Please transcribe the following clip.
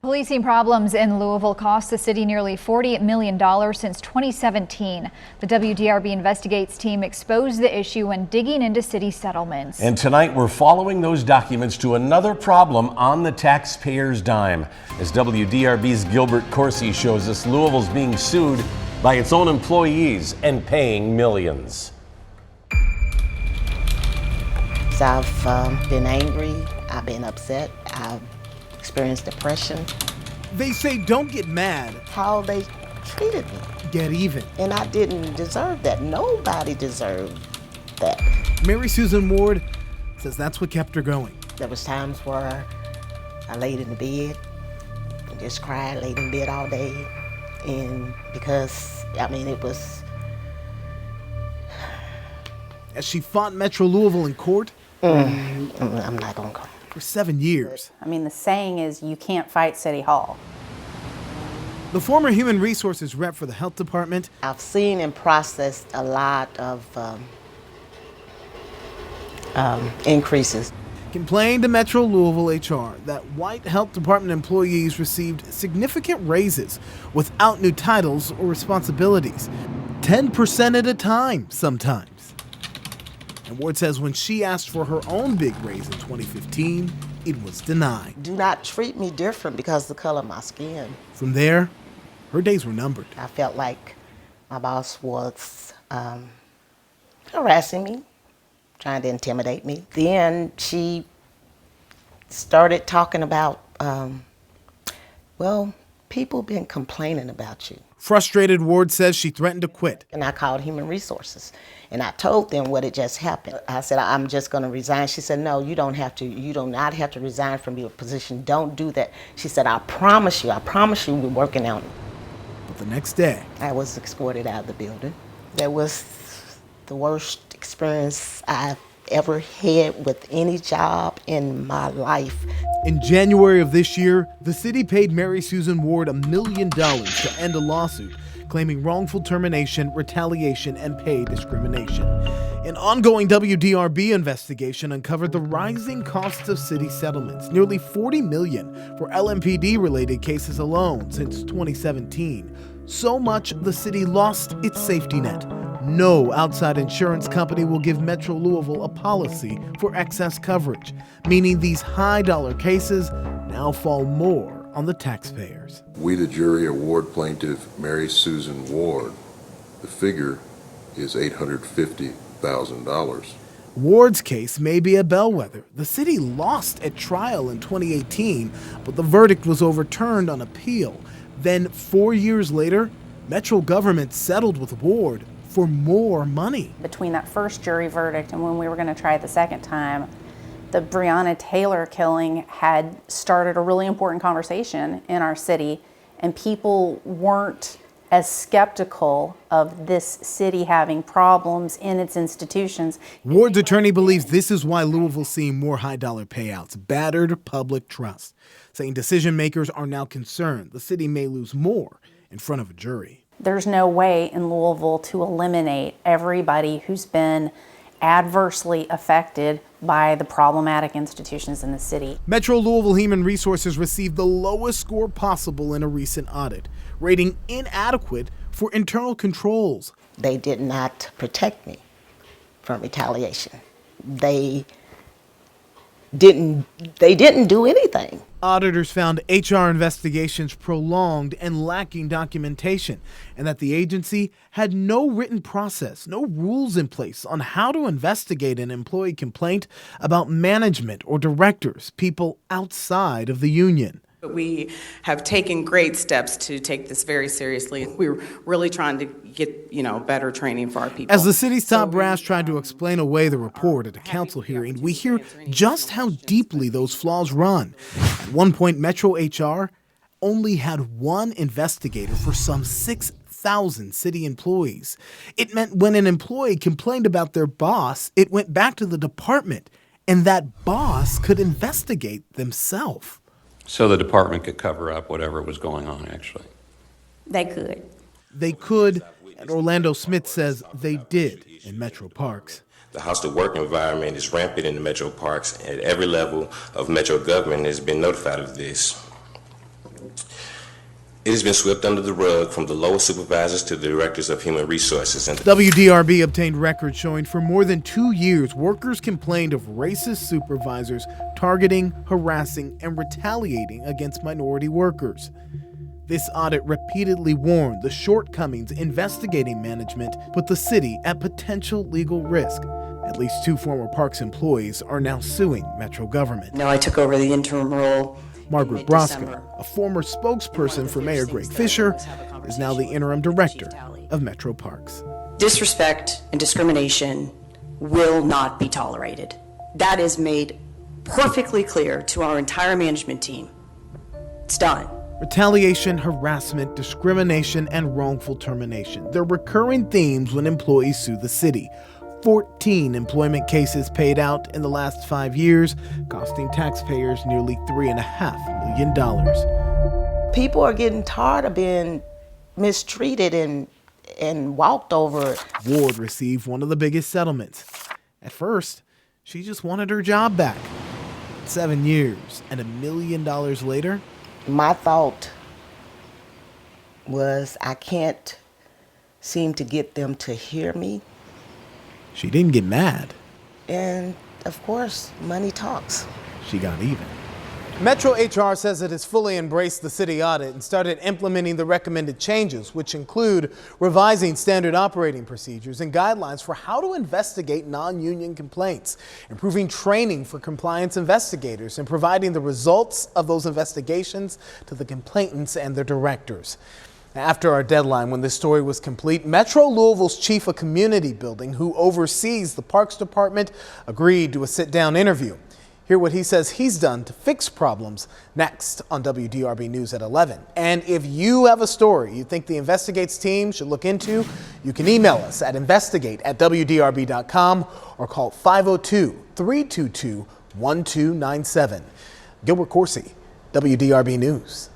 Policing problems in Louisville cost the city nearly $40 million since 2017. The WDRB Investigates team exposed the issue when digging into city settlements. And tonight we're following those documents to another problem on the taxpayer's dime. As WDRB's Gilbert Corsi shows us, Louisville's being sued by its own employees and paying millions. So I've been angry, I've been upset, I've experienced depression. They say don't get mad. How they treated me. Get even. And I didn't deserve that. Nobody deserved that. Mary Susan Ward says that's what kept her going. There was times where I laid in the bed and just cried, laid in bed all day. And because, it was... As she fought Metro Louisville in court, I'm not gonna go. For 7 years. The saying is you can't fight City Hall. The former human resources rep for the health department. I've seen and processed a lot of increases. Complained to Metro Louisville HR that white health department employees received significant raises without new titles or responsibilities. 10% at a time sometimes. And Ward says when she asked for her own big raise in 2015, it was denied. Do not treat me different because of the color of my skin. From there, her days were numbered. I felt like my boss was harassing me, trying to intimidate me. Then she started talking about, people been complaining about you. Frustrated, Ward says she threatened to quit. And I called Human Resources, and I told them what had just happened. I said, I'm just going to resign. She said, no, you don't have to. You do not have to resign from your position. Don't do that. She said, I promise you, we're working on it. But the next day, I was escorted out of the building. That was the worst experience I've ever had with any job in my life. In January of this year, the city paid Mary Susan Ward $1 million to end a lawsuit claiming wrongful termination, retaliation, and pay discrimination. An ongoing WDRB investigation uncovered the rising costs of city settlements, nearly $40 million for LMPD-related cases alone since 2017. So much the city lost its safety net. No outside insurance company will give Metro Louisville a policy for excess coverage, meaning these high-dollar cases now fall more on the taxpayers. We, the jury, award plaintiff Mary Susan Ward. The figure is $850,000. Ward's case may be a bellwether. The city lost at trial in 2018, but the verdict was overturned on appeal. Then 4 years later, Metro government settled with Ward for more money. Between that first jury verdict and when we were going to try it the second time, the Breonna Taylor killing had started a really important conversation in our city, and people weren't as skeptical of this city having problems in its institutions. Ward's attorney believes this is why Louisville's seeing more high-dollar payouts, battered public trust, saying decision makers are now concerned the city may lose more in front of a jury. There's no way in Louisville to eliminate everybody who's been adversely affected by the problematic institutions in the city. Metro Louisville Human Resources received the lowest score possible in a recent audit, rating inadequate for internal controls. They did not protect me from retaliation. They didn't do anything. Auditors found HR investigations prolonged and lacking documentation, and that the agency had no written process, no rules in place on how to investigate an employee complaint about management or directors, people outside of the union. But we have taken great steps to take this very seriously. We're really trying to get, better training for our people. As the city's top brass tried to explain away the report at a council hearing, we hear just how deeply those flaws run. At one point, Metro HR only had one investigator for some 6,000 city employees. It meant when an employee complained about their boss, it went back to the department, and that boss could investigate themselves. So the department could cover up whatever was going on, actually. They could. They could, and Orlando Smith says they did in Metro Parks. The hostile work environment is rampant in the Metro Parks, and every level of Metro government has been notified of this. It has been swept under the rug from the lowest supervisors to the directors of human resources. And WDRB obtained records showing for more than 2 years, workers complained of racist supervisors targeting, harassing, and retaliating against minority workers. This audit repeatedly warned the shortcomings investigating management put the city at potential legal risk. At least 2 former Parks employees are now suing Metro government. Now I took over the interim role. Margaret Brosco, a former spokesperson for Mayor Greg Fisher, is now the interim director of Metro Parks. Disrespect and discrimination will not be tolerated. That is made perfectly clear to our entire management team. It's done. Retaliation, harassment, discrimination, and wrongful termination. They're recurring themes when employees sue the city. 14 employment cases paid out in the last 5 years, costing taxpayers nearly $3.5 million. People are getting tired of being mistreated and walked over. Ward received one of the biggest settlements. At first, she just wanted her job back. 7 years and $1 million later, my thought was I can't seem to get them to hear me. She didn't get mad. And of course, money talks. She got even. Metro HR says it has fully embraced the city audit and started implementing the recommended changes, which include revising standard operating procedures and guidelines for how to investigate non-union complaints, improving training for compliance investigators, and providing the results of those investigations to the complainants and their directors. After our deadline, when this story was complete, Metro Louisville's chief of community building, who oversees the Parks Department, agreed to a sit-down interview. Hear what he says he's done to fix problems next on WDRB News at 11. And if you have a story you think the Investigates team should look into, you can email us at investigate@wdrb.com or call 502-322-1297. Gilbert Coursey, WDRB News.